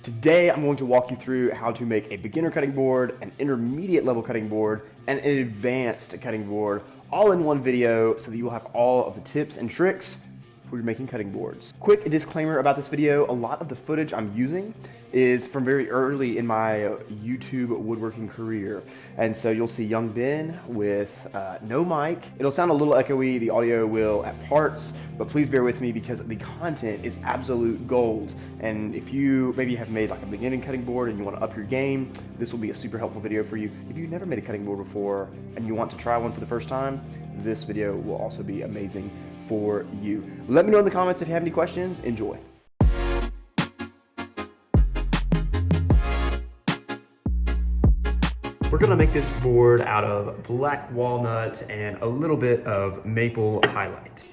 Today, I'm going to walk you through how to make a beginner cutting board, an intermediate level cutting board, and an advanced cutting board all in one video so that you will have all of the tips and tricks for your making cutting boards. Quick disclaimer about this video, a lot of the footage I'm using is from very early in my YouTube woodworking career. And so you'll see young Ben with no mic. It'll sound a little echoey, the audio will at parts, but please bear with me because the content is absolute gold. And if you maybe have made like a beginning cutting board and you want to up your game, this will be a super helpful video for you. If you've never made a cutting board before and you want to try one for the first time, this video will also be amazing for you. Let me know in the comments if you have any questions. Enjoy. We're gonna make this board out of black walnut and a little bit of maple highlight.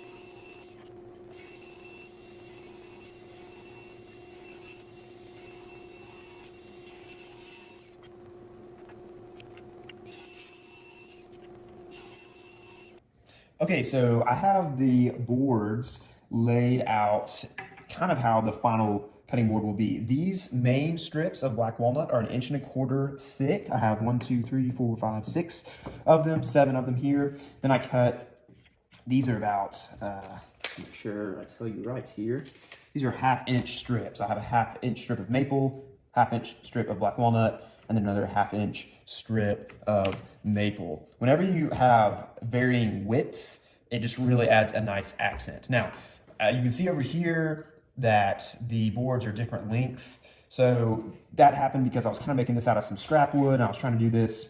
Okay, so I have the boards laid out kind of how the final cutting board will be. These main strips of black walnut are 1.25 inches thick. I have 1, 2, 3, 4, 5, 6 of them, 7 of them here. Then I cut, these are about, make sure I tell you right here. These are 1/2 inch strips. I have a 1/2 inch strip of maple, 1/2 inch strip of black walnut, and then another 1/2 inch strip of maple. Whenever you have varying widths, it just really adds a nice accent. Now, you can see over here that the boards are different lengths. So that happened because I was kind of making this out of some scrap wood and I was trying to do this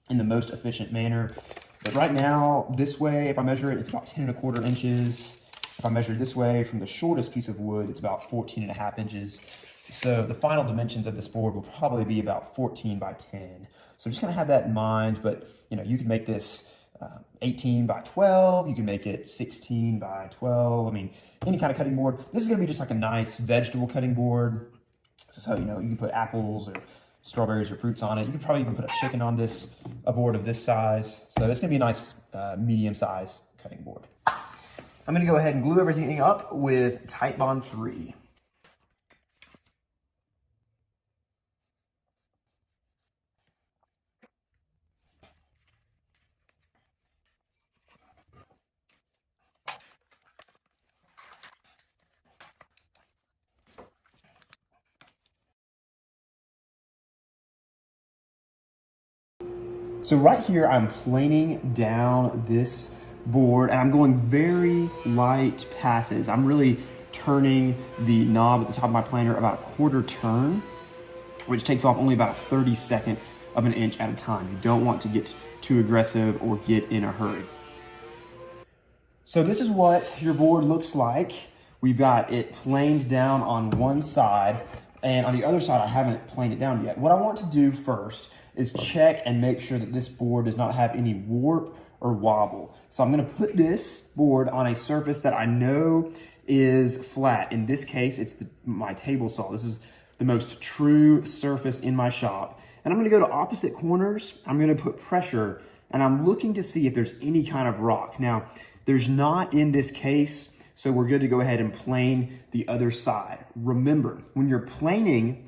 in the most efficient manner. But right now, this way, if I measure it, it's about 10.25 inches. If I measure this way from the shortest piece of wood, it's about 14.5 inches. So the final dimensions of this board will probably be about 14 by 10. So I'm just gonna have that in mind, but you know, you can make this 18 by 12, you can make it 16 by 12. I mean, any kind of cutting board. This is gonna be just like a nice vegetable cutting board. So, you know, you can put apples or strawberries or fruits on it. You could probably even put a chicken on this, a board of this size. So it's gonna be a nice medium-sized cutting board. I'm gonna go ahead and glue everything up with Titebond 3. So right here, I'm planing down this board and I'm going very light passes. I'm really turning the knob at the top of my planer about a 1/4 turn, which takes off only about a 32nd of an inch at a time. You don't want to get too aggressive or get in a hurry. So this is what your board looks like. We've got it planed down on one side, and on the other side, I haven't planed it down yet. What I want to do first is check and make sure that this board does not have any warp or wobble. So I'm gonna put this board on a surface that I know is flat. In this case, it's my table saw. This is the most true surface in my shop. And I'm gonna go to opposite corners. I'm gonna put pressure, and I'm looking to see if there's any kind of rock. Now, there's not in this case, so we're good to go ahead and plane the other side. Remember, when you're planing,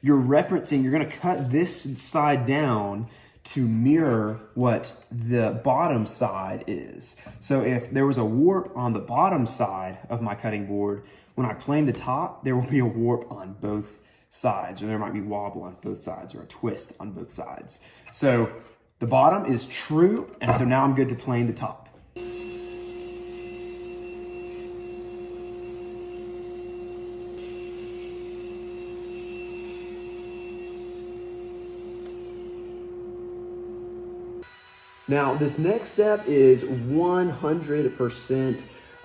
you're gonna cut this side down to mirror what the bottom side is. So if there was a warp on the bottom side of my cutting board, when I plane the top, there will be a warp on both sides, or there might be wobble on both sides, or a twist on both sides. So the bottom is true, and so now I'm good to plane the top. Now, this next step is 100%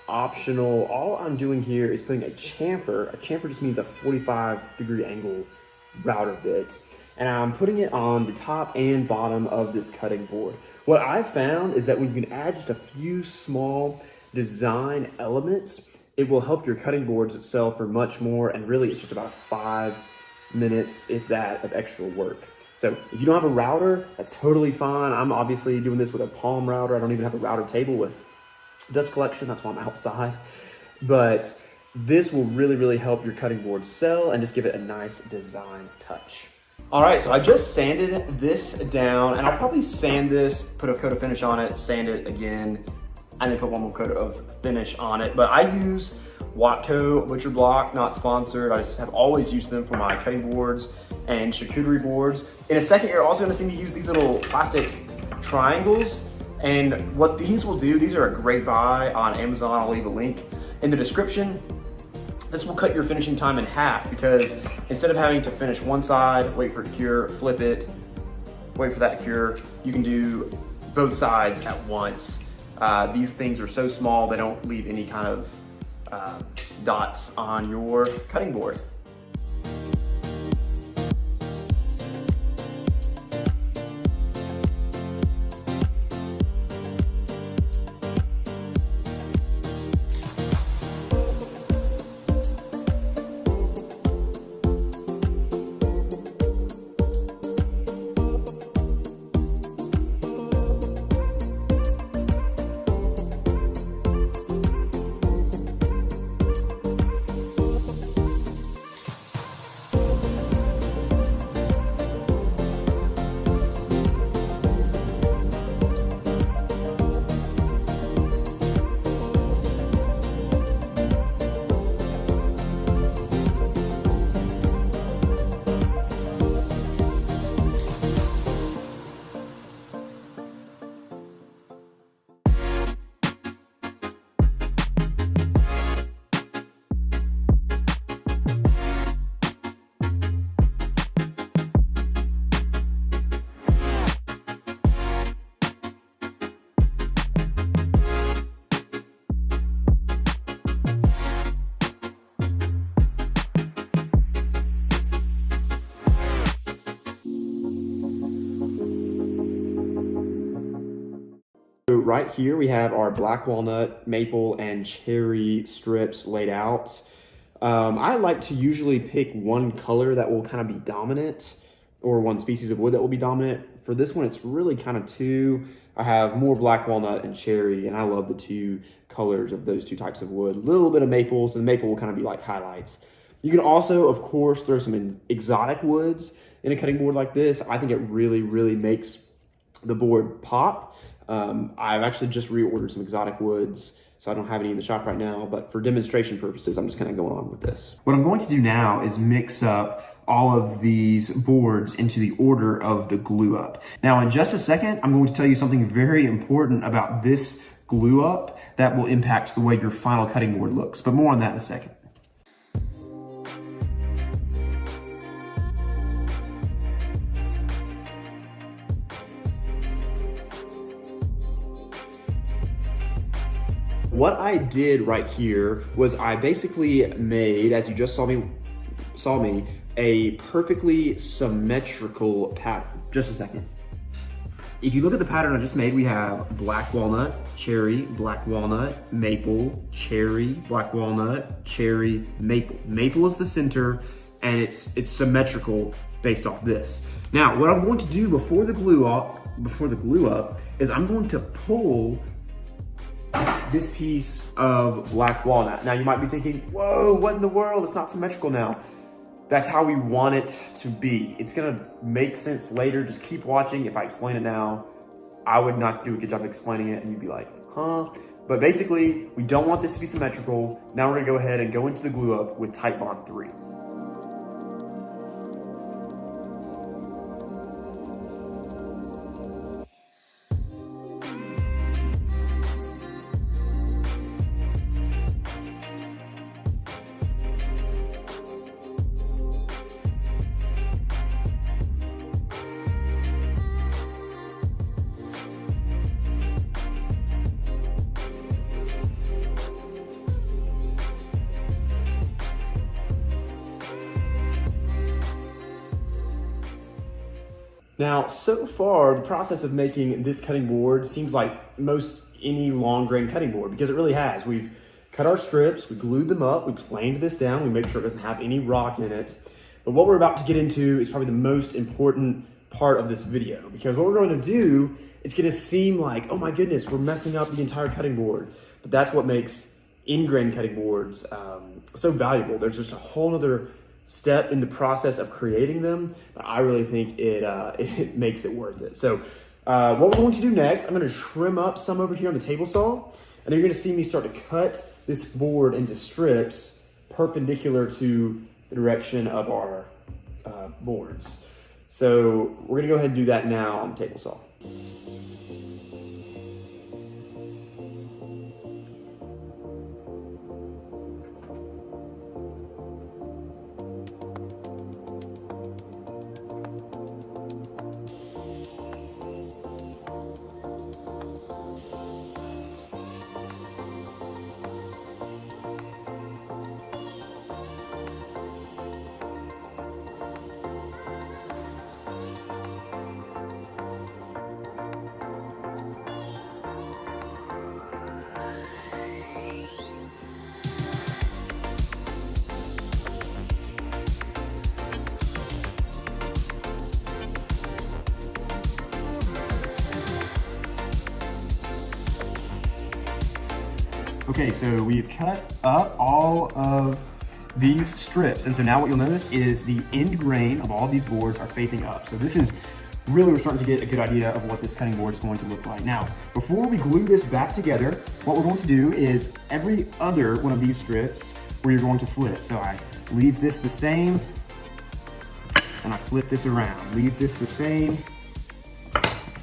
optional. All I'm doing here is putting a chamfer. A chamfer just means a 45-degree angle router bit. And I'm putting it on the top and bottom of this cutting board. What I've found is that when you can add just a few small design elements, it will help your cutting boards sell for much more. And really, it's just about 5 minutes, if that, of extra work. So if you don't have a router, that's totally fine. I'm obviously doing this with a palm router. I don't even have a router table with dust collection. That's why I'm outside. But This will really, really help your cutting board sell and just give it a nice design touch. All right, so I just sanded this down, and I'll probably sand this, put a coat of finish on it, sand it again, and then put one more coat of finish on it. But I use Watco Butcher Block, not sponsored. I just have always used them for my cutting boards and charcuterie boards. In a second, you're also gonna see me use these little plastic triangles. And what these will do, these are a great buy on Amazon. I'll leave a link in the description. This will cut your finishing time in half, because instead of having to finish one side, wait for it to cure, flip it, wait for that to cure, you can do both sides at once. These things are so small, they don't leave any kind of dots on your cutting board. So right here we have our black walnut, maple, and cherry strips laid out. I like to usually pick one color that will kind of be dominant, or one species of wood that will be dominant. For this one, it's really kind of two. I have more black walnut and cherry, and I love the two colors of those two types of wood. A little bit of maple, so the maple will kind of be like highlights. You can also, of course, throw some exotic woods in a cutting board like this. I think it really, really makes the board pop. I've actually just reordered some exotic woods, so I don't have any in the shop right now, but for demonstration purposes, I'm just kind of going on with this. What I'm going to do now is mix up all of these boards into the order of the glue up. Now, in just a second, I'm going to tell you something very important about this glue up that will impact the way your final cutting board looks, but more on that in a second. What I did right here was I basically made, as you just saw me, a perfectly symmetrical pattern. Just a second. If you look at the pattern I just made, we have black walnut, cherry, black walnut, maple, cherry, black walnut, cherry, maple. Maple is the center, and it's symmetrical based off this. Now, what I'm going to do before the glue up is I'm going to pull this piece of black walnut. Now you might be thinking, whoa, what in the world? It's not symmetrical now. That's how we want it to be. It's gonna make sense later. Just keep watching. If I explain it now, I would not do a good job of explaining it, and you'd be like, huh? But basically, we don't want this to be symmetrical. Now we're gonna go ahead and go into the glue up with Titebond 3. Now, so far, the process of making this cutting board seems like most any long grain cutting board, because it really has. We've cut our strips, we glued them up, we planed this down, we make sure it doesn't have any rock in it. But what we're about to get into is probably the most important part of this video, because what we're going to do, it's going to seem like, oh my goodness, we're messing up the entire cutting board. But that's what makes in-grain cutting boards so valuable. There's just a whole other step in the process of creating them, but I really think it makes it worth it. So what we're going to do next, I'm going to trim up some over here on the table saw, and then you're going to see me start to cut this board into strips perpendicular to the direction of our boards. So we're going to go ahead and do that now on the table saw. Okay, so we've cut up all of these strips, and so now what you'll notice is the end grain of all of these boards are facing up. So this is really, we're starting to get a good idea of what this cutting board is going to look like. Now, before we glue this back together, what we're going to do is every other one of these strips where you're going to flip. So I leave this the same, and I flip this around. Leave this the same,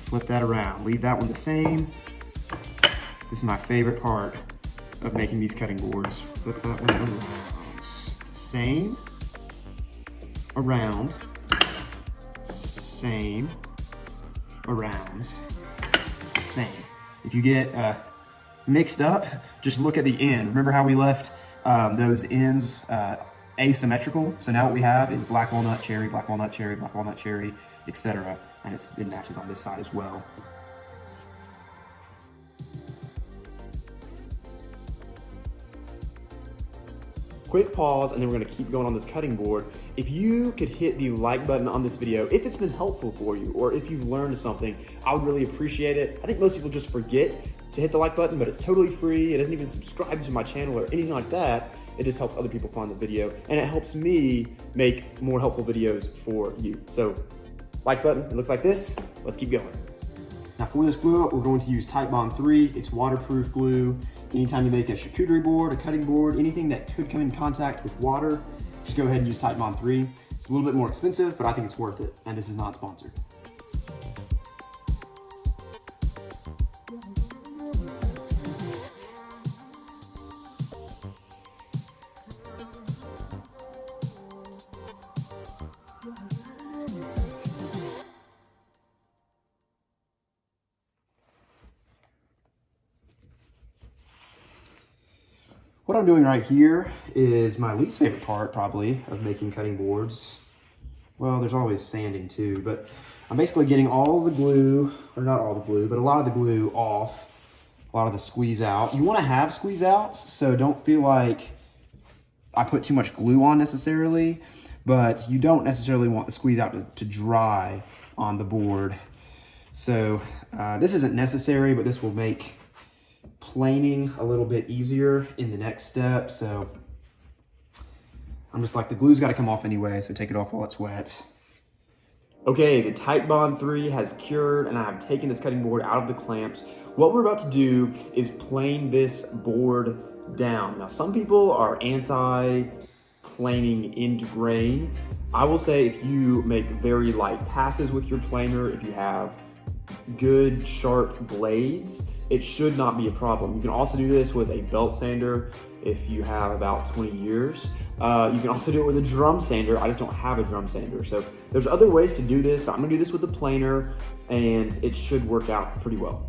flip that around. Leave that one the same. This is my favorite part of making these cutting boards. Flip that one around. Same, around, same, around, same. If you get mixed up, just look at the end. Remember how we left those ends asymmetrical? So now what we have is black walnut, cherry, black walnut, cherry, black walnut, cherry, etc. And it matches on this side as well. Quick pause, and then we're going to keep going on this cutting board. If you could hit the like button on this video, if it's been helpful for you, or if you've learned something, I would really appreciate it. I think most people just forget to hit the like button, but it's totally free. It doesn't even subscribe to my channel or anything like that. It just helps other people find the video, and it helps me make more helpful videos for you. So, like button, it looks like this. Let's keep going. Now for this glue up, we're going to use Titebond 3. It's waterproof glue. Anytime you make a charcuterie board, a cutting board, anything that could come in contact with water, just go ahead and use Titebond 3. It's a little bit more expensive, but I think it's worth it, and this is not sponsored. What I'm doing right here is my least favorite part, probably, of making cutting boards. Well, there's always sanding too, but I'm basically getting all the glue, or not all the glue, but a lot of the glue off, a lot of the squeeze out. You want to have squeeze outs, so don't feel like I put too much glue on necessarily, but you don't necessarily want the squeeze out to dry on the board. So this isn't necessary, but this will make planing a little bit easier in the next step. So I'm just like, the glue's got to come off anyway, so take it off while it's wet. Okay, the Titebond 3 has cured, and I have taken this cutting board out of the clamps. What we're about to do is plane this board down. Now, some people are anti-planing end grain. I will say, if you make very light passes with your planer, if you have good sharp blades, it should not be a problem. You can also do this with a belt sander if you have about 20 years. You can also do it with a drum sander. I just don't have a drum sander. So there's other ways to do this, but I'm gonna do this with the planer, and it should work out pretty well.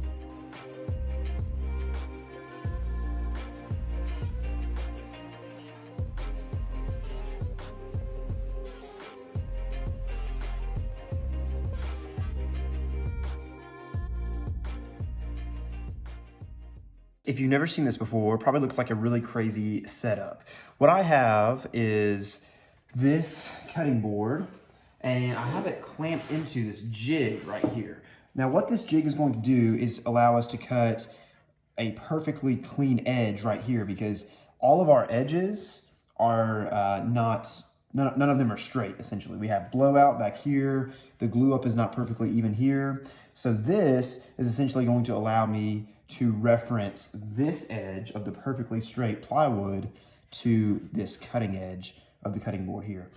If you've never seen this before, it probably looks like a really crazy setup. What I have is this cutting board, and I have it clamped into this jig right here. Now what this jig is going to do is allow us to cut a perfectly clean edge right here, because all of our edges are none of them are straight, essentially. We have blowout back here. The glue up is not perfectly even here. So this is essentially going to allow me to reference this edge of the perfectly straight plywood to this cutting edge of the cutting board here.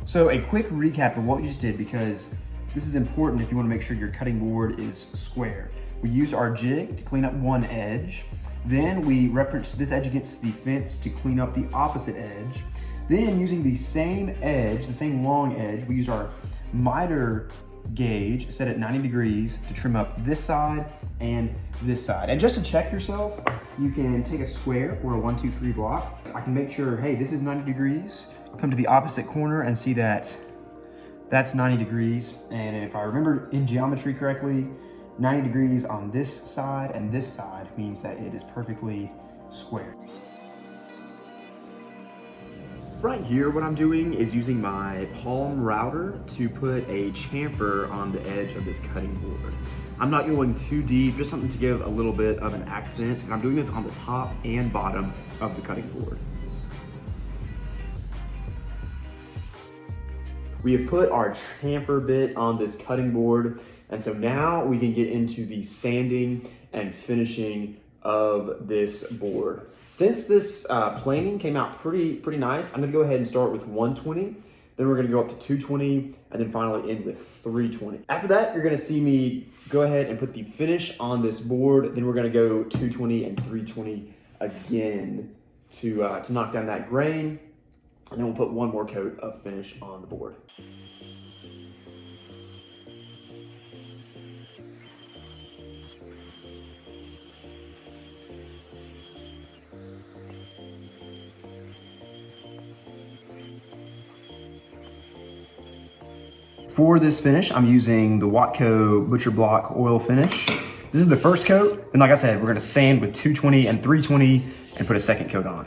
So a quick recap of what we just did, because this is important if you want to make sure your cutting board is square. We used our jig to clean up one edge. Then we referenced this edge against the fence to clean up the opposite edge. Then using the same edge, the same long edge, we used our miter gauge set at 90 degrees to trim up this side and this side. And just to check yourself, you can take a square or a 1, 2, 3 block. I can make sure, hey, this is 90 degrees. Come to the opposite corner and see that that's 90 degrees. And if I remember in geometry correctly, 90 degrees on this side and this side means that it is perfectly square. Right here, what I'm doing is using my palm router to put a chamfer on the edge of this cutting board. I'm not going too deep, just something to give a little bit of an accent. And I'm doing this on the top and bottom of the cutting board. We have put our chamfer bit on this cutting board, and so now we can get into the sanding and finishing of this board. Since this planing came out pretty nice, I'm gonna go ahead and start with 120, then we're gonna go up to 220, and then finally end with 320. After that, you're gonna see me go ahead and put the finish on this board, then we're gonna go 220 and 320 again to knock down that grain. And then we'll put one more coat of finish on the board. For this finish, I'm using the Watco Butcher Block oil finish. This is the first coat, and like I said, we're gonna sand with 220 and 320 and put a second coat on.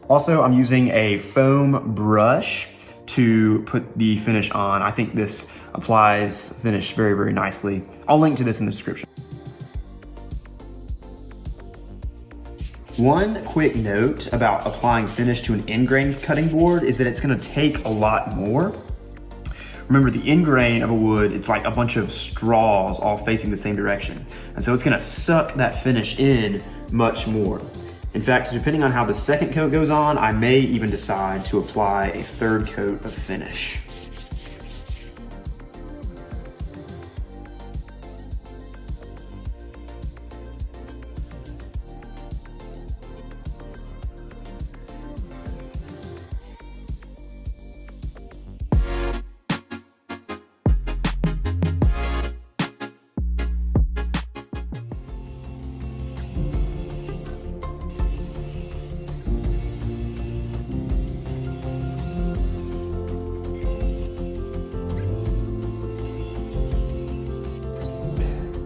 Also, I'm using a foam brush to put the finish on. I think this applies finish very nicely. I'll link to this in the description. One quick note about applying finish to an end grain cutting board is that it's gonna take a lot more. Remember, the end grain of a wood, it's like a bunch of straws all facing the same direction. And so it's gonna suck that finish in much more. In fact, depending on how the second coat goes on, I may even decide to apply a third coat of finish.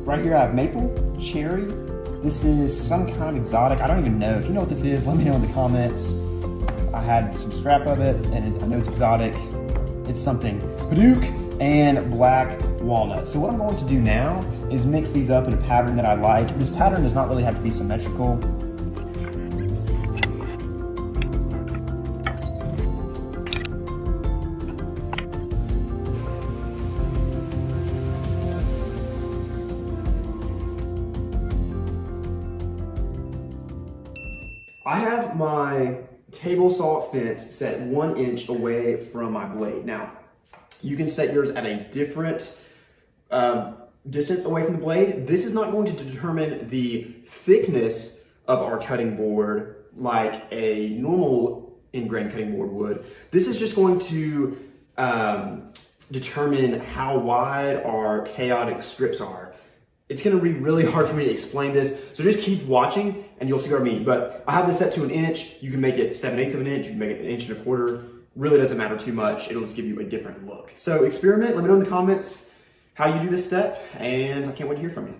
Right here I have maple, cherry. This is some kind of exotic. I don't even know. If you know what this is, let me know in the comments. I had some scrap of it, and I know it's exotic. It's something. Hadouk and black walnut. So what I'm going to do now is mix these up in a pattern that I like. This pattern does not really have to be symmetrical. I have my table saw fence set 1 inch away from my blade. Now, you can set yours at a different distance away from the blade. This is not going to determine the thickness of our cutting board like a normal end grain cutting board would. This is just going to determine how wide our chaotic strips are. It's gonna be really hard for me to explain this, so just keep watching and you'll see what I mean. But I have this set to 1 inch. You can make it 7/8 of an inch, you can make it 1 1/4 inches. really doesn't matter too much. It'll just give you a different look. So experiment, let me know in the comments how you do this step, and I can't wait to hear from you.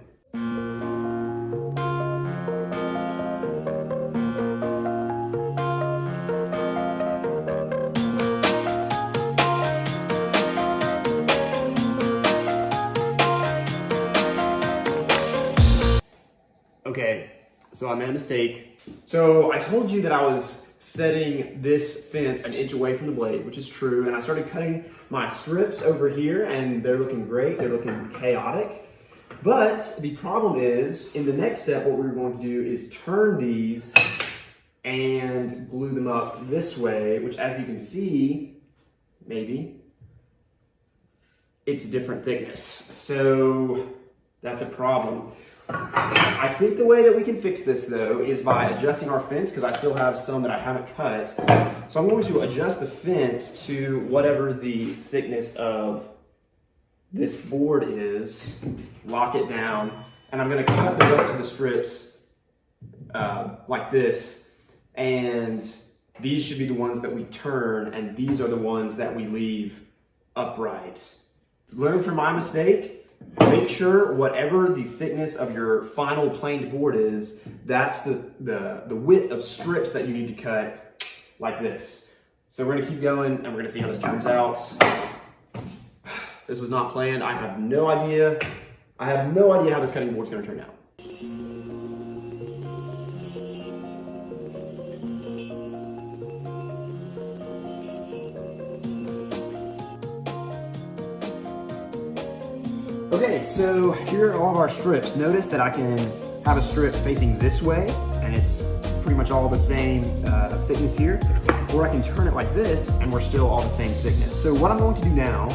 Okay, so I made a mistake. So I told you that I was setting this fence an inch away from the blade, which is true, and I started cutting my strips over here, and they're looking great, they're looking chaotic. But the problem is, in the next step, what we're going to do is turn these and glue them up this way, which, as you can see, maybe, it's a different thickness. So that's a problem. I think the way that we can fix this, though, is by adjusting our fence, because I still have some that I haven't cut. So I'm going to adjust the fence to whatever the thickness of this board is, lock it down, and I'm going to cut the rest of the strips like this, and these should be the ones that we turn, and these are the ones that we leave upright. Learn from my mistake. Make sure whatever the thickness of your final planed board is, that's the width of strips that you need to cut like this. So we're gonna keep going and we're gonna see how this turns out. This was not planned. I have no idea. I have no idea how this cutting board's gonna turn out. Okay, so here are all of our strips. Notice that I can have a strip facing this way, and it's pretty much all the same thickness here, or I can turn it like this, and we're still all the same thickness. So what I'm going to do now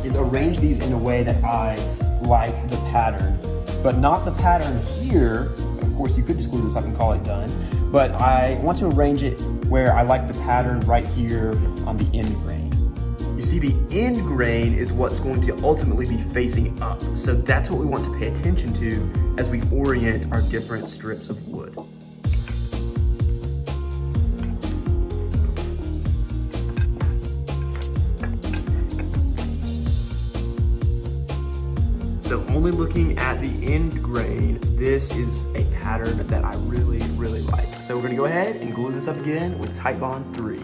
is arrange these in a way that I like the pattern, but not the pattern here. Of course, you could just glue this up and call it done, but I want to arrange it where I like the pattern right here on the end grain. You see, the end grain is what's going to ultimately be facing up. So that's what we want to pay attention to as we orient our different strips of wood. So only looking at the end grain, this is a pattern that I really, really like. So we're gonna go ahead and glue this up again with Titebond 3.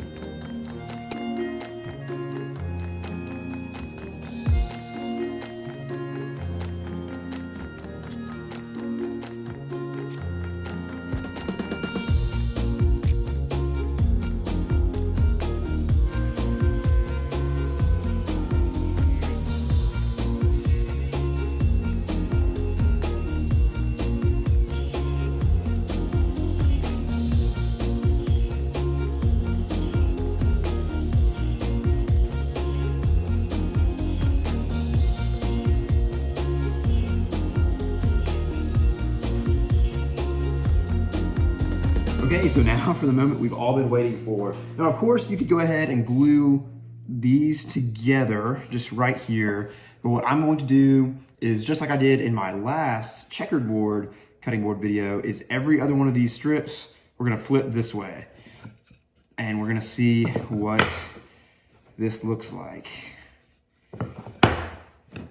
Okay, so now for the moment we've all been waiting for. Now, of course, you could go ahead and glue these together just right here. But what I'm going to do is, just like I did in my last checkered board cutting board video, is every other one of these strips, we're gonna flip this way. And we're gonna see what this looks like.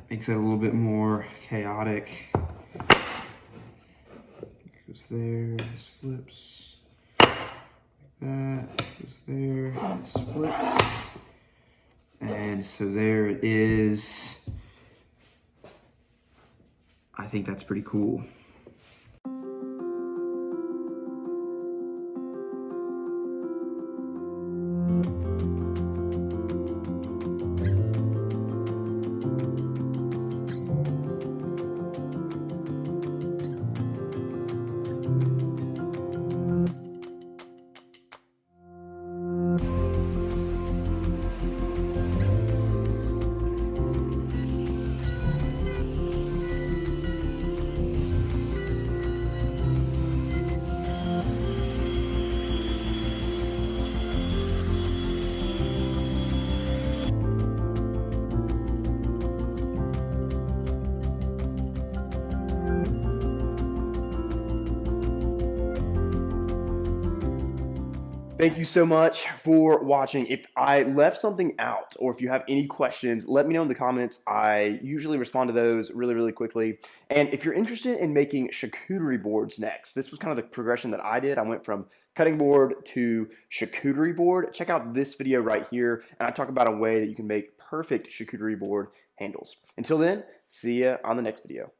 Makes it a little bit more chaotic. Goes there, this flips. That goes there, this flips, and so there it is. I think that's pretty cool. Thank you so much for watching. If I left something out or if you have any questions, let me know in the comments. I usually respond to those really, really quickly. And if you're interested in making charcuterie boards next, this was kind of the progression that I did. I went from cutting board to charcuterie board. Check out this video right here, and I talk about a way that you can make perfect charcuterie board handles. Until then, see ya on the next video.